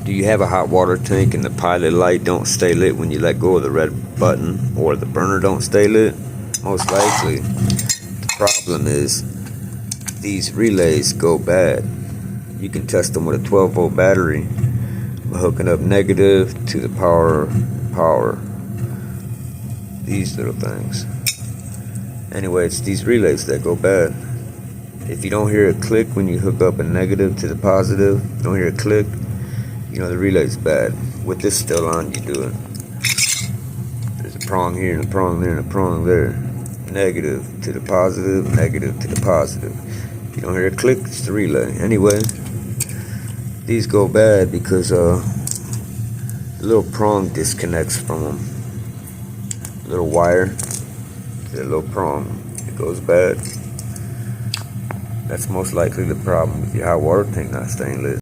Do you have a hot water tank and the pilot light don't stay lit when you let go of the red button, or the burner don't stay lit? Most likely, the problem is these relays go bad. You can test them with a 12-volt battery by hooking up negative to the power. These little things. Anyway, it's these relays that go bad. If you don't hear a click when you hook up a negative to the positive, you don't hear a click, you know the relay's bad. With this still on, you do it. There's a prong here and a prong there and a prong there. Negative to the positive, negative to the positive. If you don't hear a click, it's the relay. Anyway, these go bad because the little prong disconnects from them. Little wire, the little prong, it goes bad. That's most likely the problem with your hot water tank not staying lit.